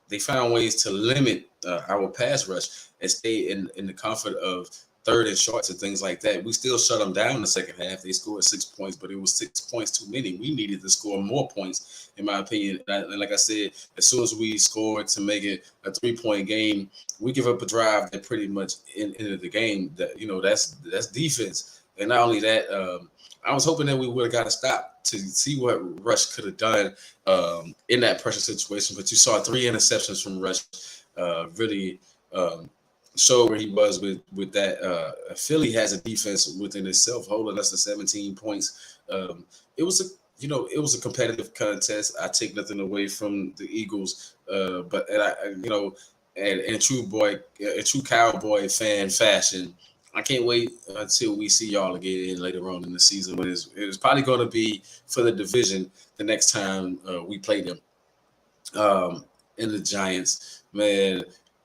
they found ways to limit our pass rush and stay in the comfort of third and shorts and things like that. We still shut them down in the second half. They scored 6 points, but it was 6 points too many. We needed to score more points, in my opinion. And like I said, as soon as we scored to make it a 3-point game, we give up a drive that pretty much ended the game. That that's defense. And not only that, I was hoping that we would have got a stop to see what Rush could have done in that pressure situation. But you saw 3 interceptions from Rush. Really showed where he was with that. Philly has a defense within itself, holding us to 17 points. It was a competitive contest. I take nothing away from the Eagles, but in true Cowboy fan fashion, I can't wait until we see y'all again later on in the season. But it's probably going to be for the division the next time we play them. In the Giants, man,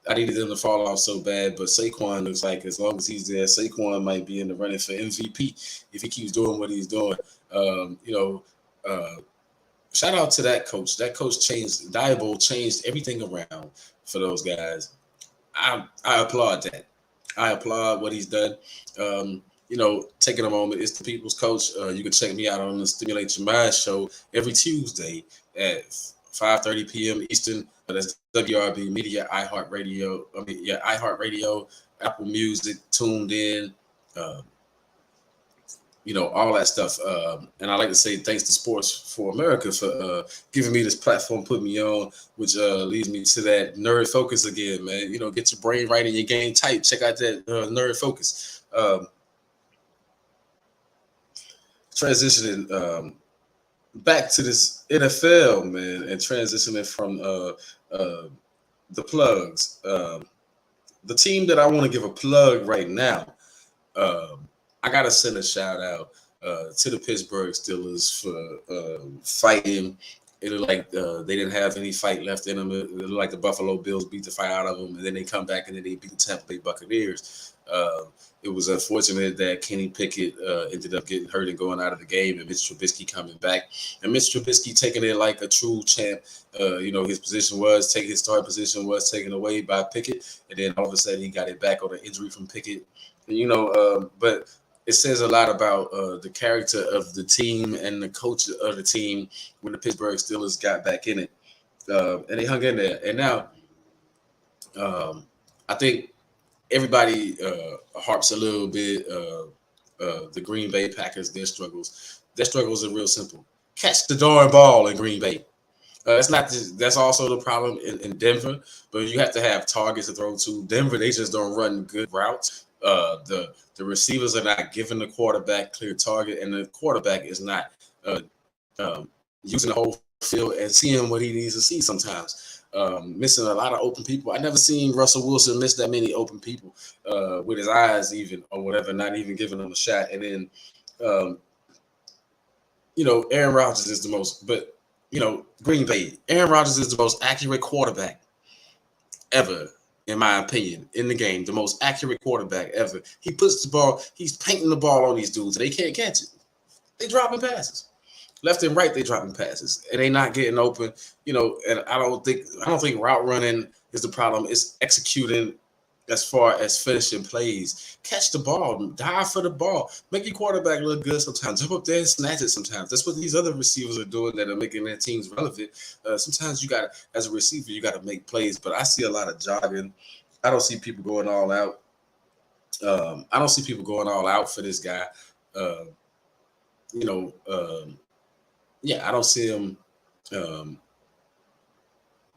I needed them to fall off so bad, but Saquon looks like as long as he's there, Saquon might be in the running for MVP if he keeps doing what he's doing. Shout out to that coach. That coach changed everything around for those guys. I applaud that. I applaud what he's done. Taking a moment, it's the People's Coach. You can check me out on the Stimulate Your Mind show every Tuesday at 5:30 p.m. Eastern. That's WRB Media, iHeartRadio, Apple Music, Tuned In, all that stuff. And I like to say thanks to Sports for America for giving me this platform, putting me on, which leads me to that nerd focus again, man. Get your brain right and your game tight. Check out that nerd focus. Transitioning back to this NFL, man, and transitioning from the plugs. The team that I want to give a plug right now, I got to send a shout out to the Pittsburgh Steelers for fighting. It looked like they didn't have any fight left in them. It looked like the Buffalo Bills beat the fight out of them, and then they come back and then they beat the Tampa Bay Buccaneers. It was unfortunate that Kenny Pickett ended up getting hurt and going out of the game, and Mitch Trubisky coming back. And Mitch Trubisky taking it like a true champ. His starting position was taken away by Pickett, and then all of a sudden he got it back on an injury from Pickett. But it says a lot about the character of the team and the coach of the team when the Pittsburgh Steelers got back in it. And they hung in there. And now I think everybody harps a little bit the Green Bay Packers, their struggles. Their struggles are real simple. Catch the darn ball in Green Bay. That's also the problem in Denver, but you have to have targets to throw to. Denver, they just don't run good routes. The receivers are not giving the quarterback clear target, and the quarterback is not using the whole field and seeing what he needs to see sometimes. Missing a lot of open people. I never seen Russell Wilson miss that many open people with his eyes even or whatever, not even giving them a shot. And then, Aaron Rodgers is the most, but, Green Bay, Aaron Rodgers is the most accurate quarterback ever, in my opinion, in the game. The most accurate quarterback ever. He puts the ball, he's painting the ball on these dudes. They can't catch it. They dropping passes. Left and right, they dropping passes, and they not getting open. And I don't think route running is the problem. It's executing as far as finishing plays. Catch the ball, dive for the ball, make your quarterback look good sometimes. Jump up there and snatch it sometimes. That's what these other receivers are doing that are making their teams relevant. Sometimes you got, as a receiver, you got to make plays. But I see a lot of jogging. I don't see people going all out. I don't see people going all out for this guy. I don't see them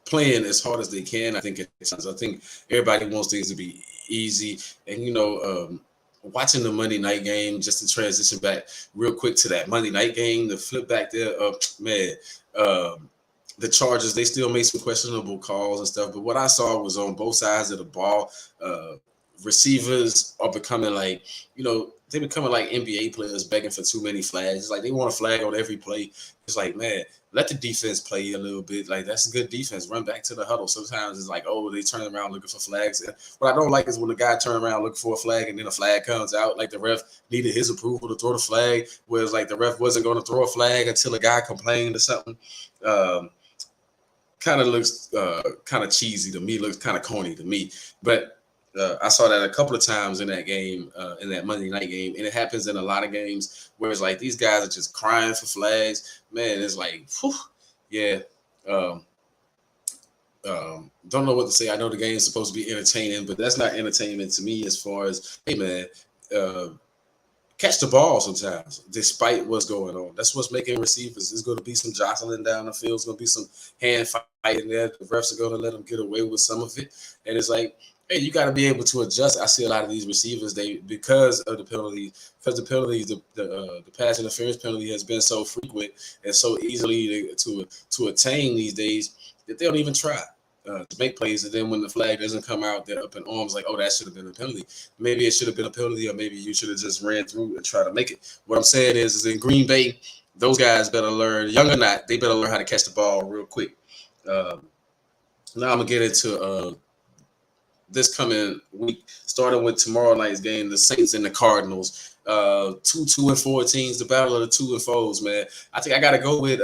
playing as hard as they can. I think everybody wants things to be easy. And, watching the Monday night game, just to transition back real quick to that Monday night game, the flip back there, the Chargers, they still made some questionable calls and stuff. But what I saw was on both sides of the ball, receivers are becoming like, they're becoming like NBA players begging for too many flags. It's like they want a flag on every play. It's like, man, let the defense play a little bit. Like, that's a good defense. Run back to the huddle. Sometimes it's like, they turn around looking for flags. What I don't like is when the guy turn around looking for a flag and then a flag comes out. Like the ref needed his approval to throw the flag, whereas like the ref wasn't going to throw a flag until a guy complained or something. Kind of looks kind of cheesy to me. Looks kind of corny to me. But I saw that a couple of times in that game, in that Monday night game, and it happens in a lot of games where it's like these guys are just crying for flags. Man, it's like, whew, yeah. Um, don't know what to say. I know the game is supposed to be entertaining, but that's not entertainment to me. As far as, hey man, uh, catch the ball sometimes, despite what's going on. That's what's making receivers. There's going to be some jostling down the field. There's going to be some hand fighting there. The refs are going to let them get away with some of it. And it's like, hey, you got to be able to adjust. I see a lot of these receivers, they because of the penalties, the pass interference penalty has been so frequent and so easily to attain these days that they don't even try. To make plays, and then when the flag doesn't come out, they're up in arms like, "Oh, that should have been a penalty." Maybe it should have been a penalty, or maybe you should have just ran through and try to make it. What I'm saying is in Green Bay, those guys better learn, young or not, they better learn how to catch the ball real quick. Um, Now I'm gonna get into this coming week, starting with tomorrow night's game, the Saints and the Cardinals. 2-2-4 teams, the battle of the 2-4s, man. I think I gotta go with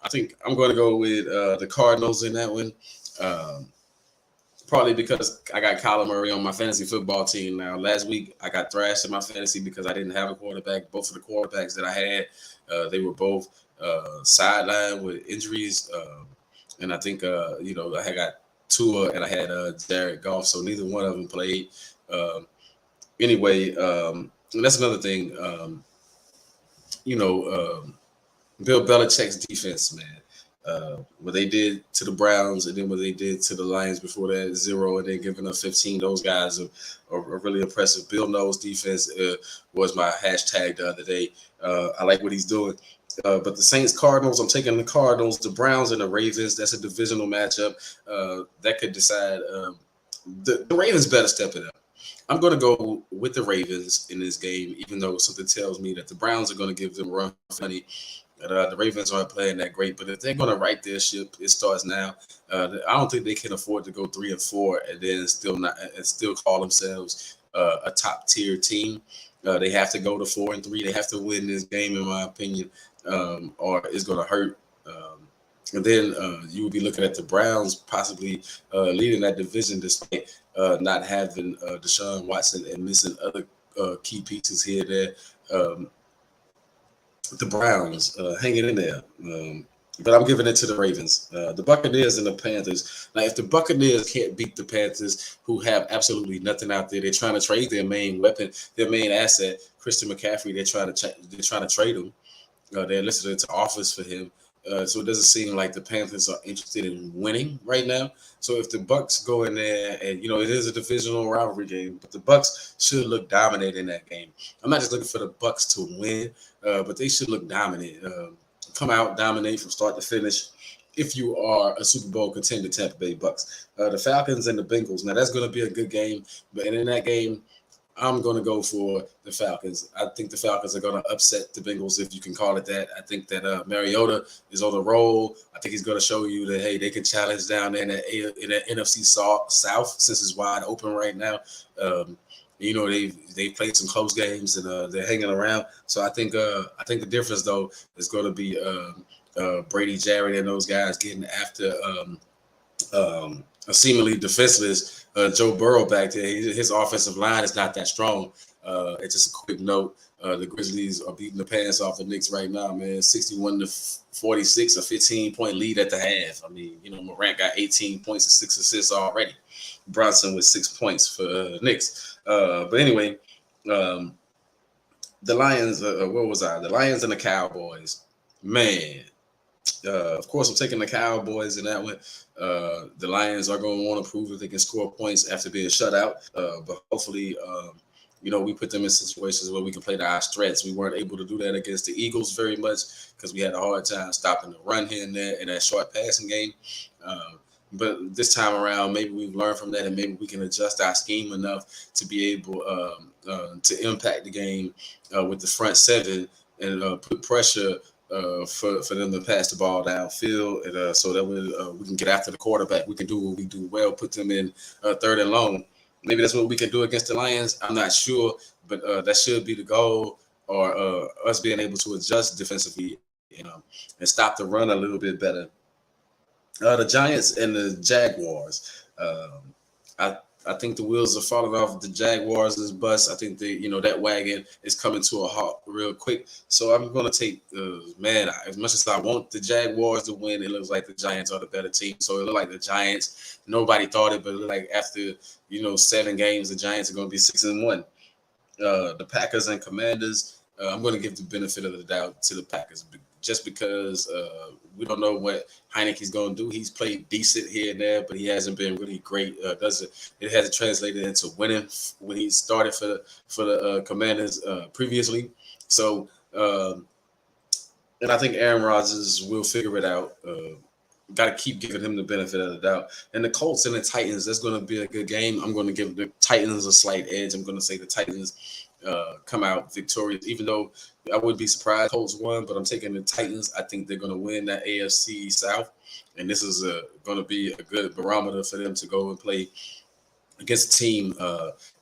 I think I'm going to go with the Cardinals in that one. Um, Probably because I got Kyler Murray on my fantasy football team now. Last week I got thrashed in my fantasy because I didn't have a quarterback. Both of the quarterbacks that I had, they were both sidelined with injuries, and I think I had got Tua and I had Jared Goff, so neither one of them played. Um, anyway, and that's another thing. You know. Bill Belichick's defense, man. What they did to the Browns and then what they did to the Lions before that, 0, and then giving up 15. Those guys are really impressive. Bill Knowles' defense was my hashtag the other day. I like what he's doing. But the Saints, Cardinals, I'm taking the Cardinals, the Browns, and the Ravens. That's a divisional matchup that could decide. The Ravens better step it up. I'm going to go with the Ravens in this game, even though something tells me that the Browns are going to give them rough money. The Ravens aren't playing that great, but if they're going to right their ship, it starts now. I don't think they can afford to go 3-4 and then still call themselves a top tier team. They have to go to 4-3. They have to win this game, in my opinion, or it's going to hurt. And then you would be looking at the Browns possibly leading that division despite not having Deshaun Watson and missing other key pieces here and there. The Browns hanging in there. But I'm giving it to the Ravens. The Buccaneers and the Panthers. Now, if the Buccaneers can't beat the Panthers, who have absolutely nothing out there, they're trying to trade their main weapon, their main asset, Christian McCaffrey. They're trying to trade him. They're listening to offers for him. So it doesn't seem like the Panthers are interested in winning right now. So if the Bucks go in there, and it is a divisional rivalry game, but the Bucks should look dominant in that game. I'm not just looking for the Bucks to win, but they should look dominant. Come out, dominate from start to finish. If you are a Super Bowl contender, Tampa Bay Bucks, the Falcons and the Bengals. Now that's going to be a good game, but in that game, I'm going to go for the Falcons. I think the Falcons are going to upset the Bengals, if you can call it that. I think that Mariota is on the roll. I think he's going to show you that, hey, they can challenge down there in that NFC South since it's wide open right now. They've played some close games and they're hanging around. So I think the difference though is going to be Brady, Jarrett, and those guys getting after a seemingly defenseless Joe Burrow back there. His offensive line is not that strong. It's just a quick note. The Grizzlies are beating the pants off the Knicks right now, man. 61-46, a 15-point lead at the half. I mean, Morant got 18 points and 6 assists already. Bronson with 6 points for Knicks. But anyway, the Lions, where was I? The Lions and the Cowboys. Man, of course, I'm taking the Cowboys in that one. The Lions are going to want to prove that they can score points after being shut out. But hopefully, we put them in situations where we can play to our strengths. We weren't able to do that against the Eagles very much because we had a hard time stopping the run here and there in that short passing game. But this time around, maybe we've learned from that, and maybe we can adjust our scheme enough to be able to impact the game with the front seven and put pressure for them to pass the ball downfield, and so that we can get after the quarterback. We can do what we do well, put them in third and long. Maybe that's what we can do against the Lions. I'm not sure, but that should be the goal, or us being able to adjust defensively and stop the run a little bit better. The Giants and the Jaguars. I I think the wheels are falling off the Jaguars' bus. I think that wagon is coming to a halt real quick. So I'm going to take, man, as much as I want the Jaguars to win, it looks like the Giants are the better team. So it looked like the Giants, nobody thought it, but it looked like after, 7 games, the Giants are going to be 6-1. The Packers and Commanders, I'm going to give the benefit of the doubt to the Packers just because we don't know what Heineke's going to do. He's played decent here and there, but he hasn't been really great. It hasn't translated into winning when he started for the Commanders previously. So, and I think Aaron Rodgers will figure it out. Got to keep giving him the benefit of the doubt. And the Colts and the Titans, that's going to be a good game. I'm going to give the Titans a slight edge. I'm going to say the Titans come out victorious, even though I would be surprised Colts won, but I'm taking the Titans. I think they're going to win that AFC South. And this is going to be a good barometer for them to go and play against a team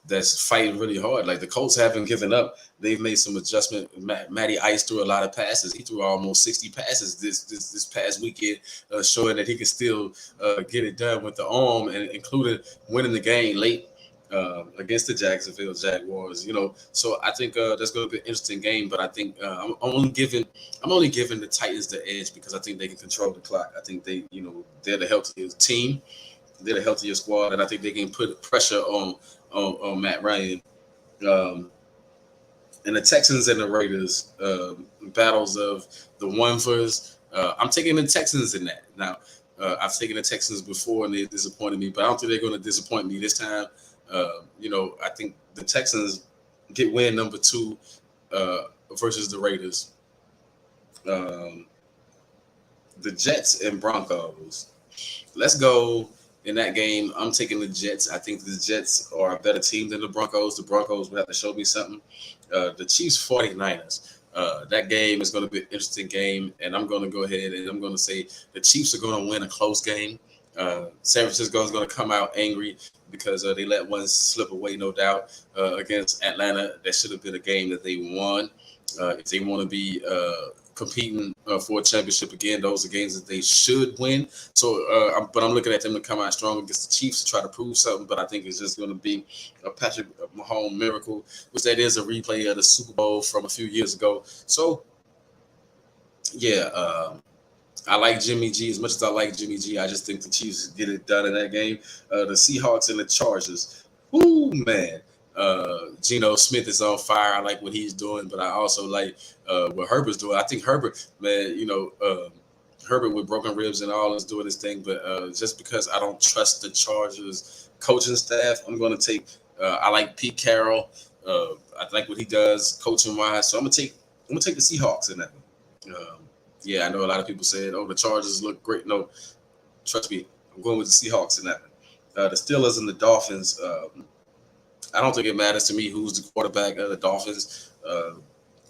that's fighting really hard. Like the Colts haven't given up. They've made some adjustment. Matty Ice threw a lot of passes. He threw almost 60 passes this past weekend, showing that he can still get it done with the arm, and including winning the game late against the Jacksonville Jaguars. So I think that's going to be an interesting game. But I think I'm only giving the Titans the edge because I think they can control the clock. I think they're the healthiest team. They're the healthier squad, and I think they can put pressure on Matt Ryan. And the Texans and the Raiders, battles of the one-fers. I'm taking the Texans in that. Now, I've taken the Texans before, and they disappointed me, but I don't think they're going to disappoint me this time. I think the Texans get win number 2 versus the Raiders. The Jets and Broncos. Let's go. In that game, I'm taking the Jets. I think the Jets are a better team than the Broncos. The Broncos will have to show me something. The Chiefs 49ers. That game is going to be an interesting game, and I'm going to go ahead and I'm going to say the Chiefs are going to win a close game. San Francisco is going to come out angry because they let one slip away, no doubt, against Atlanta. That should have been a game that they won. If they want to be competing for a championship again, those are games that they should win. So, but I'm looking at them to come out strong against the Chiefs to try to prove something. But I think it's just going to be a Patrick Mahomes miracle, which that is a replay of the Super Bowl from a few years ago. So, yeah, I like Jimmy G. As much as I like Jimmy G, I just think the Chiefs get it done in that game. The Seahawks and the Chargers. Ooh, man. Geno Smith is on fire. I like what he's doing, but I also like what Herbert's doing. I think Herbert, man, Herbert with broken ribs and all is doing his thing. But just because I don't trust the Chargers coaching staff, I'm going to take. I like Pete Carroll. I like what he does coaching wise. So I'm gonna take the Seahawks in that one. Yeah, I know a lot of people said, "Oh, the Chargers look great." No, trust me, I'm going with the Seahawks in that one. The Steelers and the Dolphins. I don't think it matters to me who's the quarterback of the Dolphins.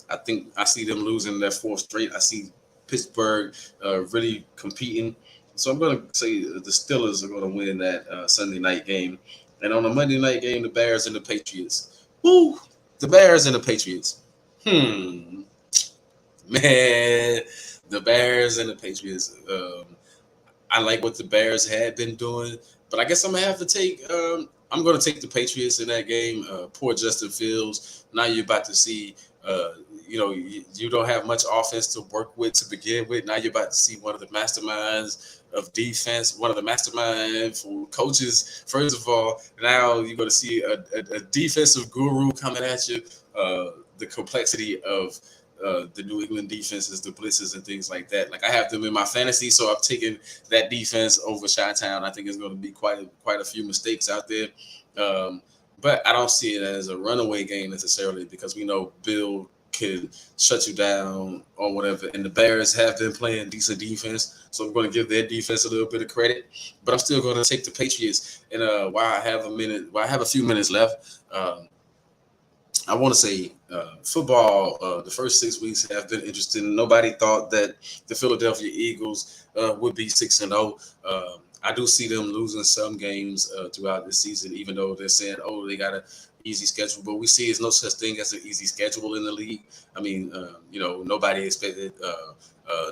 I think I see them losing their 4th straight. I see Pittsburgh really competing. So I'm going to say the Steelers are going to win that Sunday night game. And on the Monday night game, the Bears and the Patriots. Woo! The Bears and the Patriots. Man, the Bears and the Patriots. I like what the Bears had been doing, but I guess I'm going to have to take I'm going to take the Patriots in that game. Poor Justin Fields. Now you're about to see, you don't have much offense to work with to begin with. Now you're about to see one of the masterminds of defense, one of the masterminds for coaches. First of all, now you're going to see a defensive guru coming at you. The complexity of the New England defenses, the blitzes and things like that. Like I have them in my fantasy, so I've taken that defense over Chi-Town. I think it's going to be quite a few mistakes out there. But I don't see it as a runaway game necessarily because we know Bill can shut you down or whatever. And the Bears have been playing decent defense, so I'm going to give their defense a little bit of credit. But I'm still going to take the Patriots. And while I have a few minutes left, I want to say football, the first 6 weeks have been interesting. Nobody thought that the Philadelphia Eagles would be 6-0. I do see them losing some games throughout the season, even though they're saying, oh, they got an easy schedule. But we see there's no such thing as an easy schedule in the league. I mean, nobody expected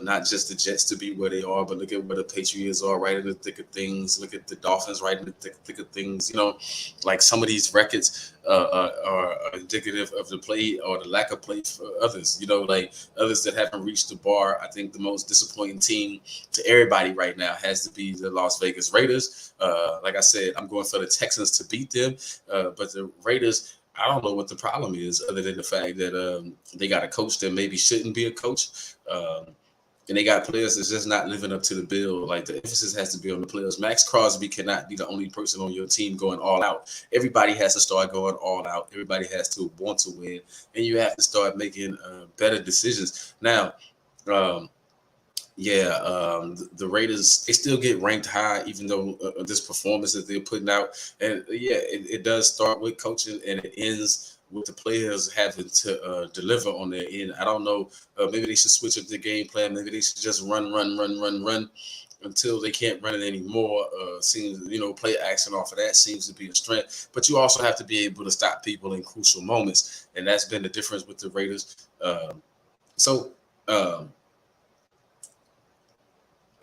not just the Jets to be where they are, but look at where the Patriots are right in the thick of things. Look at the Dolphins right in the thick of things. Like some of these records are indicative of the play or the lack of play for others. Like others that haven't reached the bar. I think the most disappointing team to everybody right now has to be the Las Vegas Raiders. Like I said, I'm going for the Texans to beat them, but the Raiders, I don't know what the problem is, other than the fact that they got a coach that maybe shouldn't be a coach. And they got players that's just not living up to the bill. Like the emphasis has to be on the players. Max Crosby cannot be the only person on your team going all out. Everybody has to start going all out. Everybody has to want to win, and you have to start making better decisions. Now, the Raiders, they still get ranked high, even though this performance that they're putting out. And it does start with coaching, and it ends with the players having to deliver on their end. I don't know. Maybe they should switch up the game plan. Maybe they should just run until they can't run it anymore. Seems, play action off of that seems to be a strength. But you also have to be able to stop people in crucial moments, and that's been the difference with the Raiders. I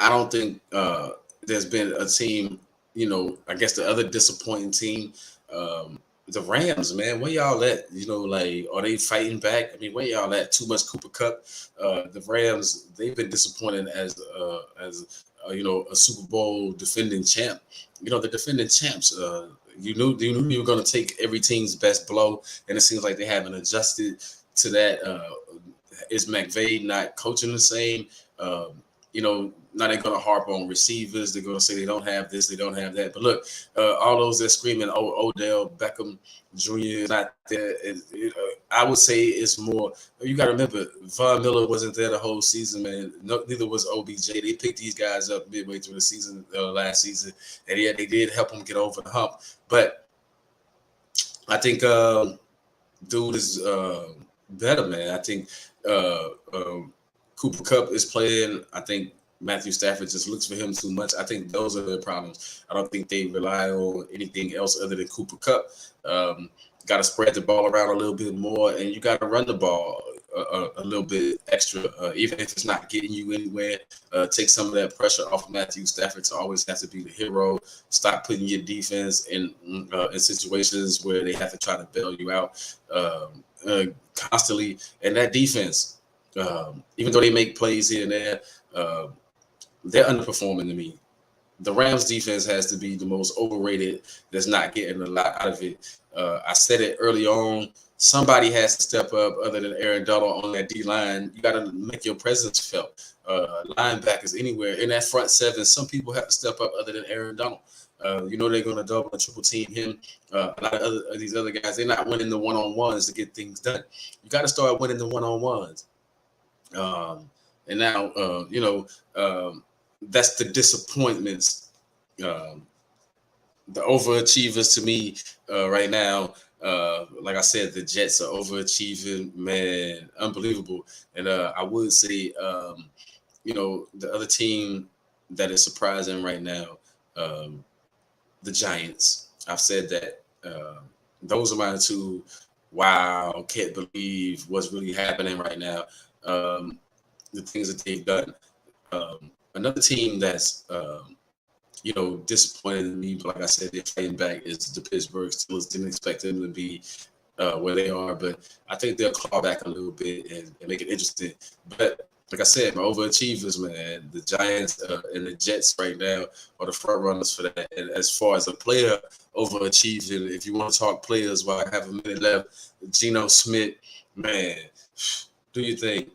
don't think there's been a team, I guess the other disappointing team, the Rams, man, where y'all at? Like, are they fighting back? I mean, where y'all at? Too much Cooper Kupp. The Rams, they've been disappointing as a Super Bowl defending champ. The defending champs, you knew you were going to take every team's best blow, and it seems like they haven't adjusted to that. Is McVay not coaching the same? Now they're going to harp on receivers. They're going to say they don't have this, they don't have that. But look, all those that screaming, Odell Beckham Jr. is not there. I would say it's more. You got to remember, Von Miller wasn't there the whole season, man. Neither was OBJ. They picked these guys up midway through the season, last season, and yeah, they did help them get over the hump. But I think dude is better, man. I think Cooper Kupp is playing. I think Matthew Stafford just looks for him too much. I think those are the problems. I don't think they rely on anything else other than Cooper Kupp. Got to spread the ball around a little bit more, and you got to run the ball a little bit extra, even if it's not getting you anywhere. Take some of that pressure off of Matthew Stafford to always have to be the hero. Stop putting your defense in situations where they have to try to bail you out constantly. And that defense, even though they make plays here and there, they're underperforming to me. The Rams defense has to be the most overrated that's not getting a lot out of it. I said it early on. Somebody has to step up other than Aaron Donald on that D-line. You got to make your presence felt. Linebackers anywhere. In that front seven, some people have to step up other than Aaron Donald. They're going to double and triple team him. A lot of these other guys, they're not winning the one-on-ones to get things done. You got to start winning the one-on-ones. And now, that's the disappointments, the overachievers to me right now. Like I said, the Jets are overachieving, man, unbelievable. And I would say, the other team that is surprising right now, the Giants. I've said that. Those are my two. Wow, can't believe what's really happening right now. The things that they've done. Another team that's disappointed in me, but like I said, they're fighting back, is the Pittsburgh Steelers. Didn't expect them to be where they are, but I think they'll claw back a little bit and make it interesting. But like I said, my overachievers, man, the Giants and the Jets right now are the front runners for that. And as far as a player overachieving, if you want to talk players while I have a minute left, Geno Smith, man, do you think?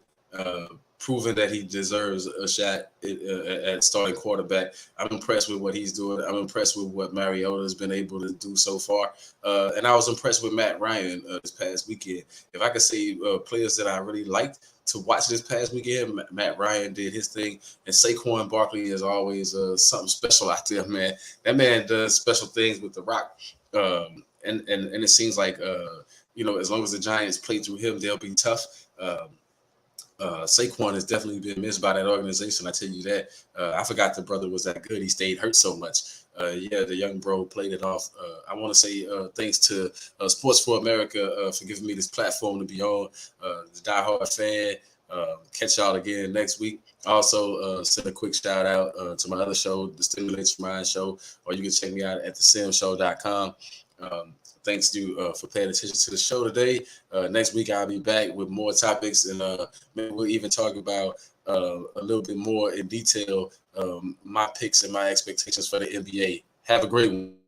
Proving that he deserves a shot at starting quarterback. I'm impressed with what he's doing. I'm impressed with what Mariota has been able to do so far. And I was impressed with Matt Ryan this past weekend. If I could say players that I really liked to watch this past weekend, Matt Ryan did his thing. And Saquon Barkley is always something special out there, man. That man does special things with the rock. And it seems like, as long as the Giants play through him, they'll be tough. Saquon has definitely been missed by that organization. I tell you that. I forgot the brother was that good. He stayed hurt so much. The young bro played it off. I want to say thanks to Sports for America for giving me this platform to be on. The Diehardfan. Catch y'all again next week. Also, send a quick shout out to my other show, the Stimulate Your Mind Show, or you can check me out at thesimshow.com. Thanks to for paying attention to the show today. Next week I'll be back with more topics, and maybe we'll even talk about a little bit more in detail my picks and my expectations for the NBA. Have a great one.